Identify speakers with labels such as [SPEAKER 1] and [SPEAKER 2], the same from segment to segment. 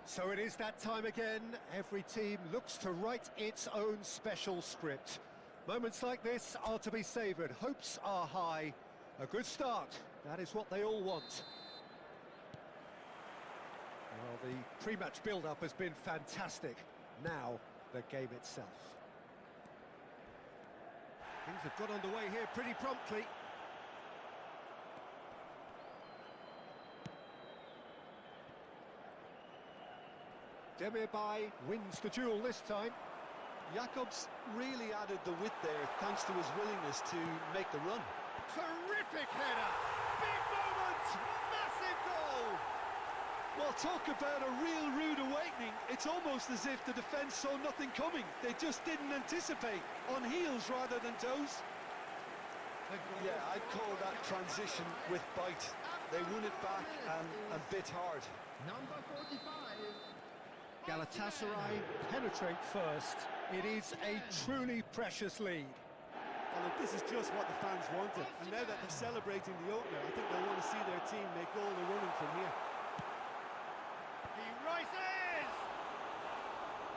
[SPEAKER 1] So it is that time again. Every team looks to write its own special script. Moments like this are to be savoured. Hopes are high. A good start. That is what they all want. Well, the pre-match build-up has been fantastic. Now, the game itself. Things have got underway here pretty promptly. Demirbay wins the duel this time.
[SPEAKER 2] Jakobs really added the width there thanks to his willingness to make the run.
[SPEAKER 1] Terrific header! Big moment! Massive goal!
[SPEAKER 2] Well, talk about a real rude awakening. It's almost as if the defence saw nothing coming. They just didn't anticipate, on heels rather than toes. Yeah, I'd call that transition with bite. They won it back and bit hard.
[SPEAKER 3] Number 45.
[SPEAKER 1] Galatasaray penetrate first. It is a truly precious lead.
[SPEAKER 4] And look, this is just what the fans wanted. And now that they're celebrating the opener, I think they'll want to see their team make all the running from here.
[SPEAKER 1] He rises!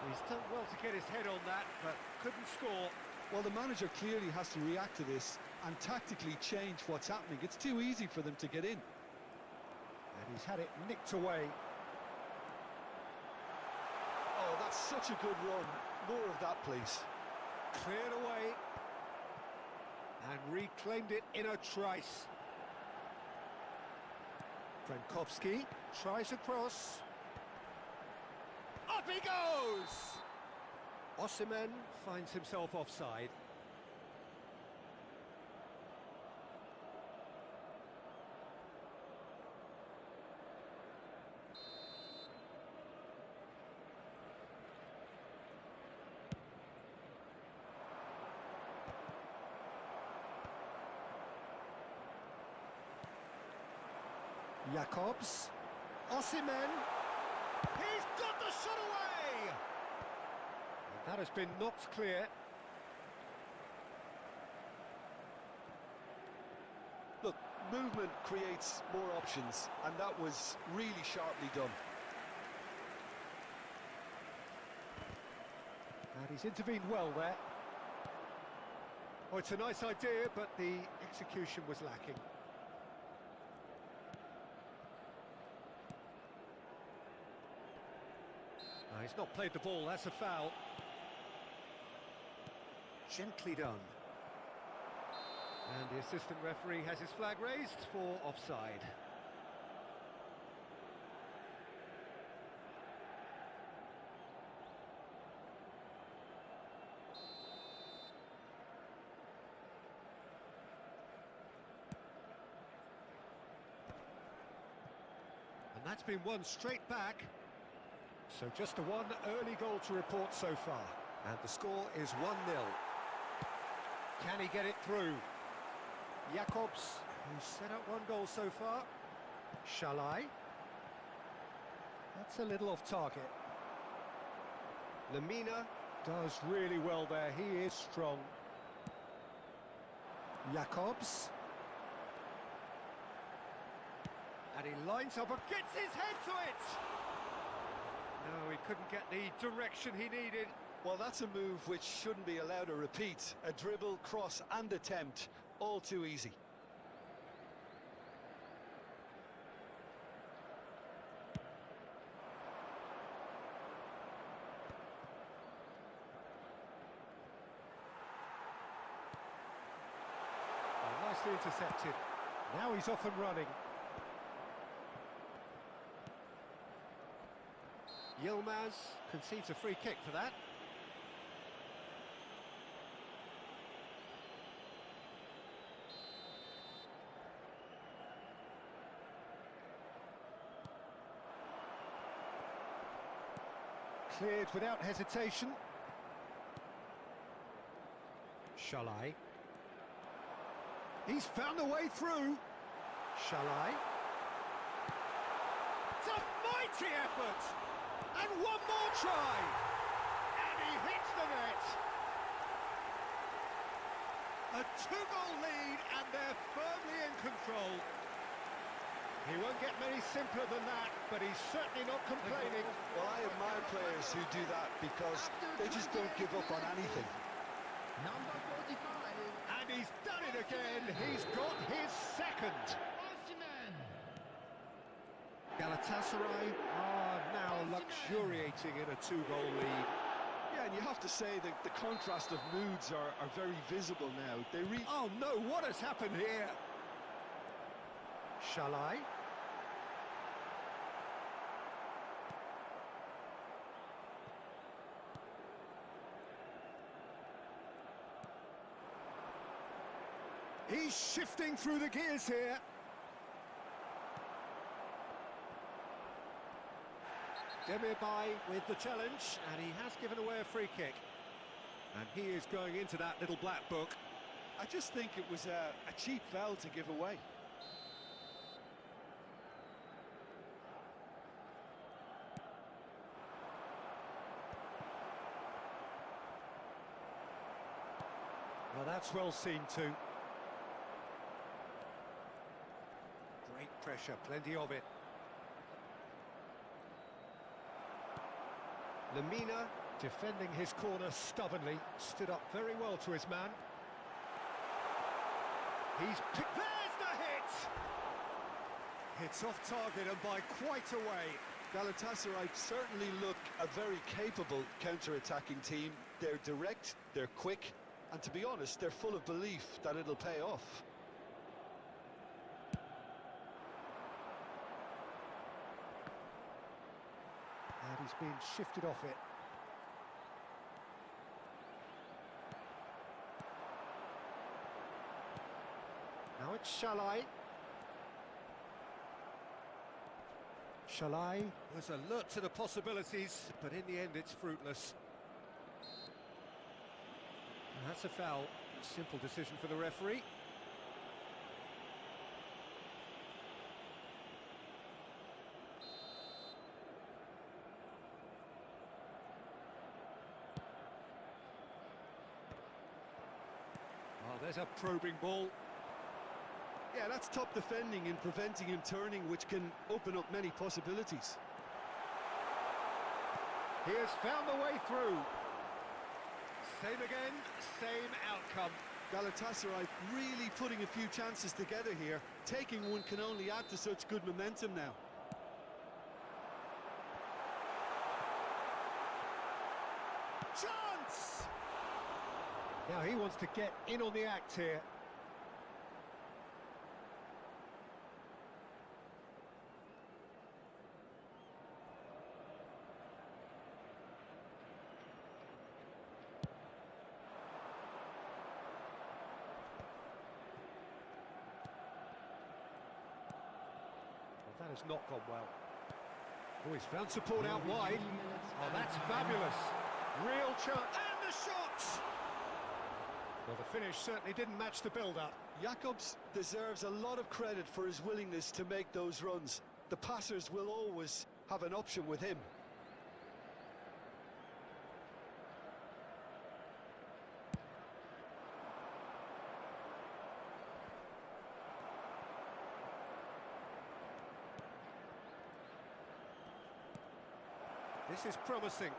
[SPEAKER 1] He's done well to get his head on that, but couldn't score.
[SPEAKER 2] Well, the manager clearly has to react to this and tactically change what's happening. It's too easy for them to get in.
[SPEAKER 1] And he's had it nicked away.
[SPEAKER 2] Oh, that's such a good run. More of that, please.
[SPEAKER 1] Cleared away. And reclaimed it in a trice. Frankowski tries a cross. Up he goes! Osimhen finds himself offside. Jakobs, Osimhen, he's got the shot away! And that has been knocked clear.
[SPEAKER 2] Look, movement creates more options, and that was really sharply done.
[SPEAKER 1] And he's intervened well there. Oh, it's a nice idea, but the execution was lacking. He's not played the ball, that's a foul. Gently done. And the assistant referee has his flag raised for offside. And that's been won straight back. So just the one early goal to report so far. And the score is 1-0. Can he get it through? Jakobs, who's set up one goal so far. Shalai. That's a little off target. Lemina does really well there. He is strong. Jakobs. And he lines up and gets his head to it! No, he couldn't get the direction he needed.
[SPEAKER 2] Well, that's a move which shouldn't be allowed to repeat. A dribble, cross and attempt, all too easy.
[SPEAKER 1] Oh, nicely intercepted. Now he's off and running. Yilmaz concedes a free kick for that. Cleared without hesitation. Shalai. He's found a way through. Shalai. It's a mighty effort! And one more try! And he hits the net! A two-goal lead, and they're firmly in control. He won't get many simpler than that, but he's certainly not complaining.
[SPEAKER 2] Well, players who do that because they just don't give up on anything.
[SPEAKER 3] Number 45.
[SPEAKER 1] And he's done it again. He's got his second. Galatasaray are now luxuriating in a two-goal lead.
[SPEAKER 2] Yeah, and you have to say that the contrast of moods are very visible now.
[SPEAKER 1] Oh no, what has happened here? Shall I? He's shifting through the gears here. Demirbay with the challenge, and he has given away a free kick. And he is going into that little black book.
[SPEAKER 2] I just think it was a cheap foul to give away.
[SPEAKER 1] Well, that's well seen too. Great pressure, plenty of it. Lemina, defending his corner stubbornly, stood up very well to his man. He's picked... There's the hit! It's off target and by quite a way.
[SPEAKER 2] Galatasaray certainly look a very capable counter-attacking team. They're direct, they're quick, and to be honest, they're full of belief that it'll pay off.
[SPEAKER 1] And he's been shifted off it. Now it's Shalai. Shalai was alert to the possibilities, but in the end it's fruitless. And that's a foul. A simple decision for the referee. Oh, there's a probing ball.
[SPEAKER 2] Yeah, that's top defending and preventing him turning, which can open up many possibilities.
[SPEAKER 1] He has found the way through. Same again, same outcome.
[SPEAKER 2] Galatasaray really putting a few chances together here. Taking one can only add to such good momentum now.
[SPEAKER 1] Chance! Now he wants to get in on the act here. That has not gone well. Oh, he's found support out wide. Oh, that's fabulous. Real chance. And the shot! Well, the finish certainly didn't match the build-up.
[SPEAKER 2] Jakobs deserves a lot of credit for his willingness to make those runs. The passers will always have an option with him.
[SPEAKER 1] This is promising.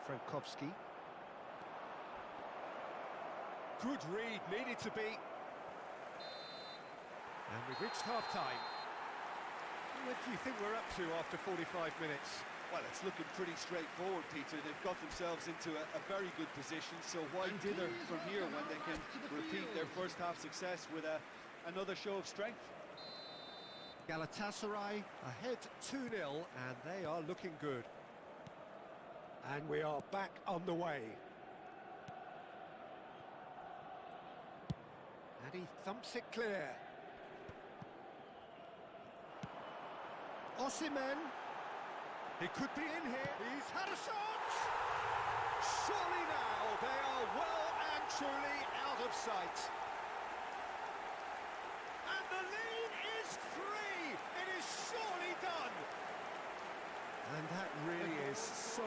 [SPEAKER 1] Frankowski. Good read, needed to be. And we've reached half-time. What do you think we're up to after 45 minutes?
[SPEAKER 2] Well, it's looking pretty straightforward, Peter. They've got themselves into a very good position, so why dither from here when they can repeat their first half success with another show of strength?
[SPEAKER 1] Galatasaray ahead 2-0, and they are looking good. And we are back on the way. And he thumps it clear. Osimhen. He could be in here. He's had a shot! Surely now they are well and truly out of sight. And the lead is 3! It is surely done! And that really is so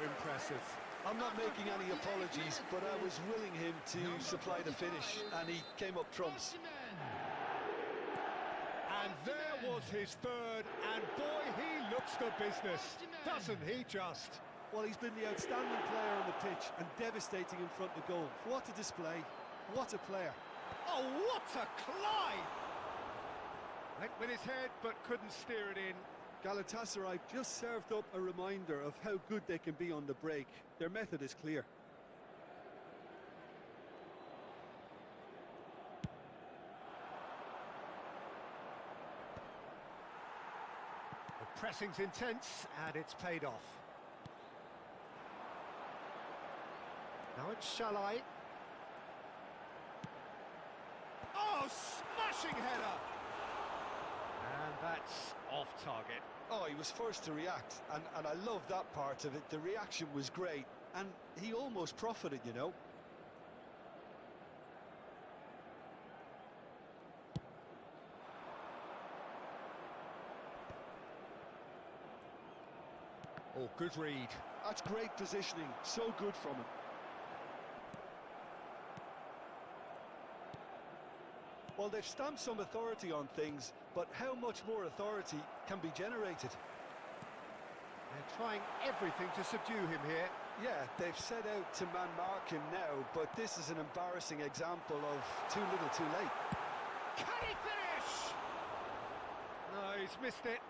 [SPEAKER 1] impressive.
[SPEAKER 2] I'm not making any apologies, but I was willing him to supply the finish, and he came up trumps.
[SPEAKER 1] And there was his third, and boy, he looked looks the business, doesn't he just?
[SPEAKER 4] Well, he's been the outstanding player on the pitch and devastating in front of goal. What a display, what a player.
[SPEAKER 1] Oh, what a climb! Went with his head, but couldn't steer it in.
[SPEAKER 4] Galatasaray just served up a reminder of how good they can be on the break. Their method is clear.
[SPEAKER 1] The pressing's intense, and it's paid off. Now it's Shalai. Oh, smashing header! And that's off target.
[SPEAKER 2] Oh, he was first to react, and I love that part of it. The reaction was great, and he almost profited, you know.
[SPEAKER 1] Oh, good read.
[SPEAKER 2] That's great positioning, so good from him. Well, they've stamped some authority on things, but how much more authority can be generated?
[SPEAKER 1] They're trying everything to subdue him here.
[SPEAKER 2] Yeah, they've set out to man-mark him now, but this is an embarrassing example of too little too late.
[SPEAKER 1] Can he finish? No, he's missed it.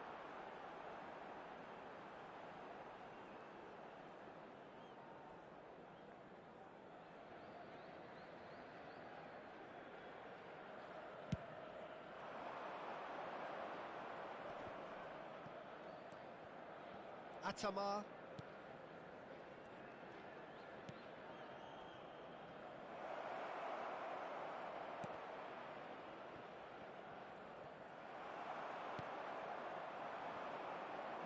[SPEAKER 1] Atama.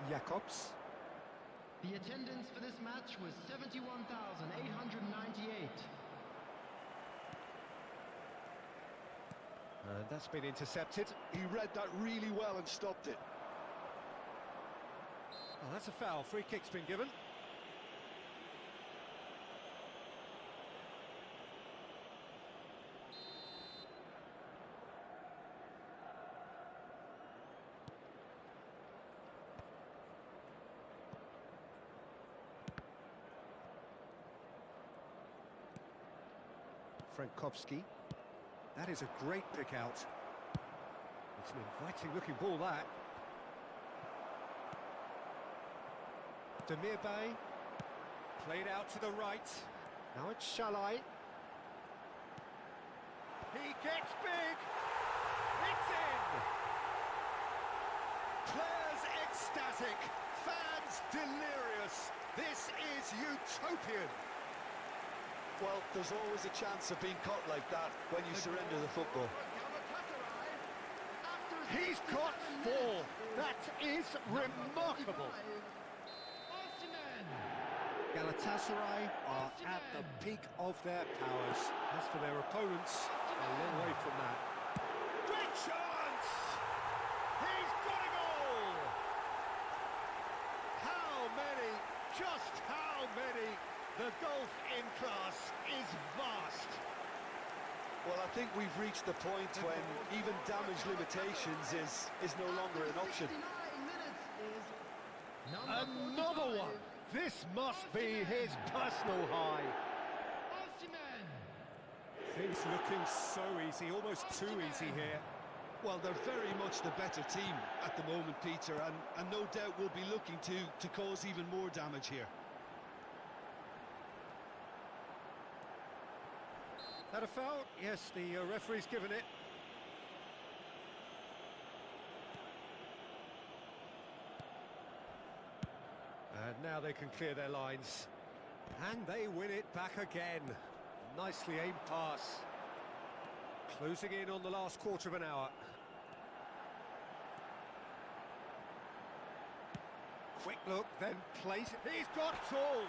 [SPEAKER 1] Jacobs.
[SPEAKER 3] The attendance for this match was 71,898.
[SPEAKER 1] And that's been intercepted.
[SPEAKER 2] He read that really well and stopped it.
[SPEAKER 1] Oh, that's a foul. Free kick's been given. Frankowski. That is a great pick out. It's an inviting looking ball, that. Demir Bay. Played out to the right. Now it's Shalai. He gets big. It's in. Players ecstatic. Fans delirious. This is utopian.
[SPEAKER 2] Well, there's always a chance of being caught like that when you surrender the football.
[SPEAKER 1] He's got 4. That is remarkable. Galatasaray are at the peak of their powers. As for their opponents, a long way from that. Great chance! He's got a goal! How many? Just how many? The gulf in class is vast.
[SPEAKER 2] Well, I think we've reached the point when even damage limitations is no longer an option.
[SPEAKER 1] Another one! This must be his personal high. Things looking so easy, almost too easy here.
[SPEAKER 2] Well, they're very much the better team at the moment, Peter, and no doubt will be looking to cause even more damage here.
[SPEAKER 1] That a foul? Yes, the referee's given it. And now they can clear their lines. And they win it back again. Nicely aimed pass. Closing in on the last quarter of an hour. Quick look, then place. He's got it all.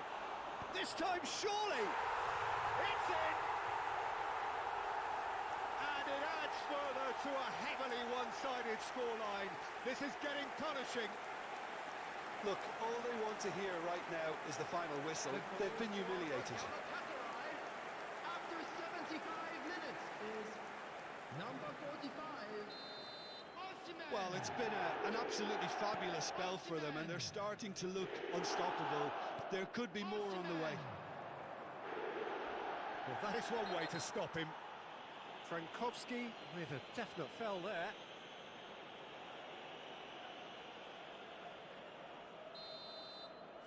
[SPEAKER 1] This time, surely. It's in. And it adds further to a heavily one-sided scoreline. This is getting punishing.
[SPEAKER 2] Look, all they want to hear right now is the final whistle. They've been humiliated.
[SPEAKER 3] After 75 minutes is number 45, Osimhen.
[SPEAKER 2] Well, it's been an absolutely fabulous spell for them, and they're starting to look unstoppable. There could be more on the way.
[SPEAKER 1] Well, that is one way to stop him. Frankowski with a definite foul there.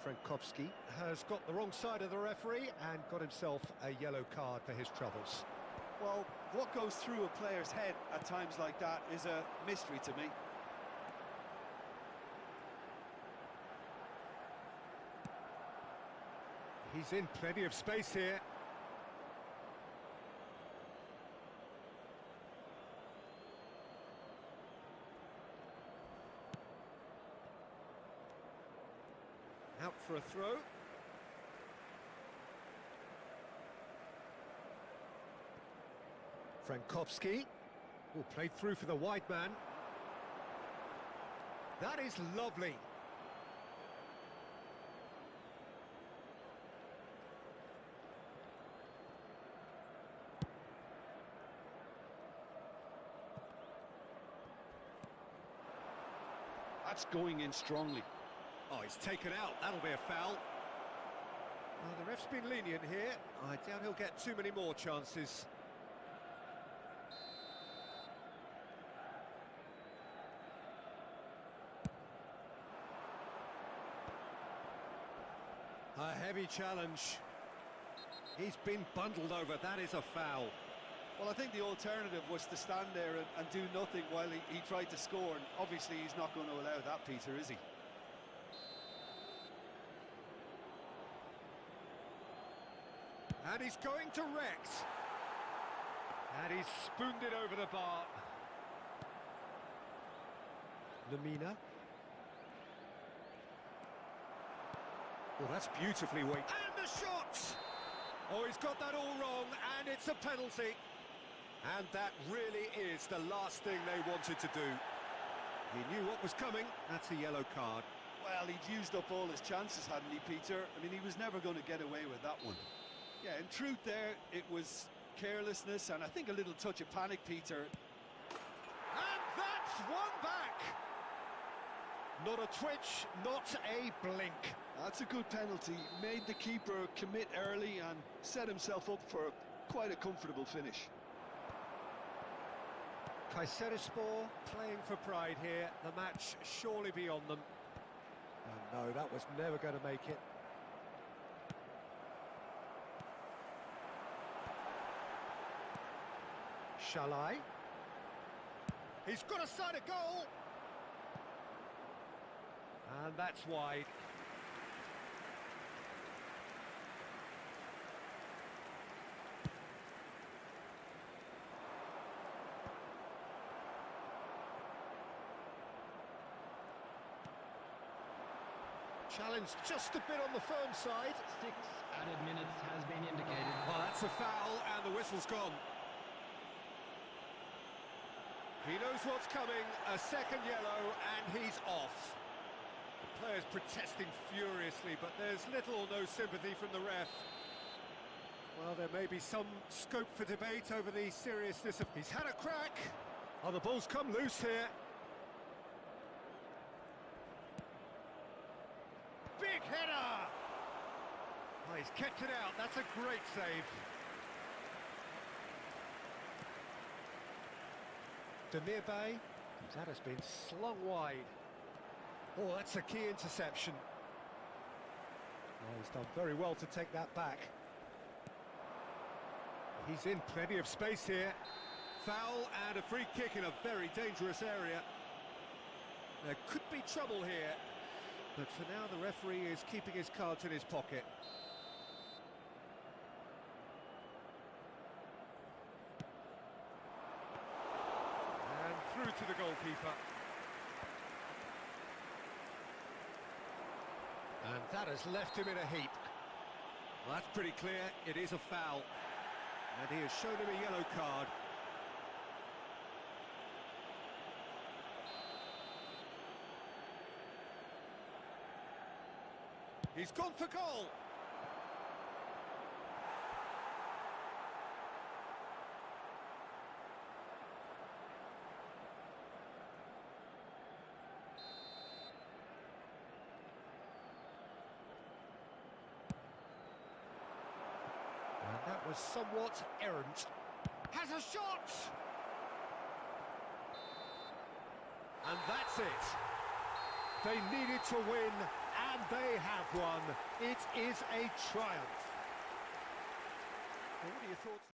[SPEAKER 1] Frankowski has got the wrong side of the referee and got himself a yellow card for his troubles.
[SPEAKER 4] Well, what goes through a player's head at times like that is a mystery to me.
[SPEAKER 1] He's in plenty of space here. Out for a throw. Frankowski will play through for the wide man. That is lovely.
[SPEAKER 2] That's going in strongly.
[SPEAKER 1] Oh, he's taken out. That'll be a foul. Well, the ref's been lenient here. I doubt he'll get too many more chances. A heavy challenge. He's been bundled over. That is a foul.
[SPEAKER 4] Well, I think the alternative was to stand there and do nothing while he tried to score, and obviously he's not going to allow that, Peter, is he?
[SPEAKER 1] And he's going direct. And he's spooned it over the bar. Lamina. Well, that's beautifully weighted. And the shot! Oh, he's got that all wrong, and it's a penalty. And that really is the last thing they wanted to do. He knew what was coming. That's a yellow card.
[SPEAKER 4] Well, he'd used up all his chances, hadn't he, Peter? I mean, he was never going to get away with that one. Yeah, in truth there, it was carelessness and I think a little touch of panic, Peter.
[SPEAKER 1] And that's one back! Not a twitch, not a blink.
[SPEAKER 2] That's a good penalty. Made the keeper commit early and set himself up for quite a comfortable finish.
[SPEAKER 1] Kayserispor playing for pride here. The match surely beyond them. And no, that was never going to make it. Shalai. He's got a side of goal. And that's wide. Challenge just a bit on the firm side.
[SPEAKER 3] 6 added minutes has been indicated.
[SPEAKER 1] Well, that's a foul and the whistle's gone. He knows what's coming, a second yellow, and he's off. The player's protesting furiously, but there's little or no sympathy from the ref. Well, there may be some scope for debate over the seriousness of... He's had a crack. Oh, the ball's come loose here. Big header! Oh, he's kept it out, that's a great save. Demirbay, that has been slung wide. Oh, that's a key interception. Oh, he's done very well to take that back. He's in plenty of space here. Foul and a free kick in a very dangerous area. There could be trouble here, but for now the referee is keeping his cards in his pocket. Through to the goalkeeper. And that has left him in a heap. Well, that's pretty clear, it is a foul. And he has shown him a yellow card. He's gone for goal. was somewhat errant. Has a shot! And that's it. They needed to win, and they have won. It is a triumph. What are your thoughts?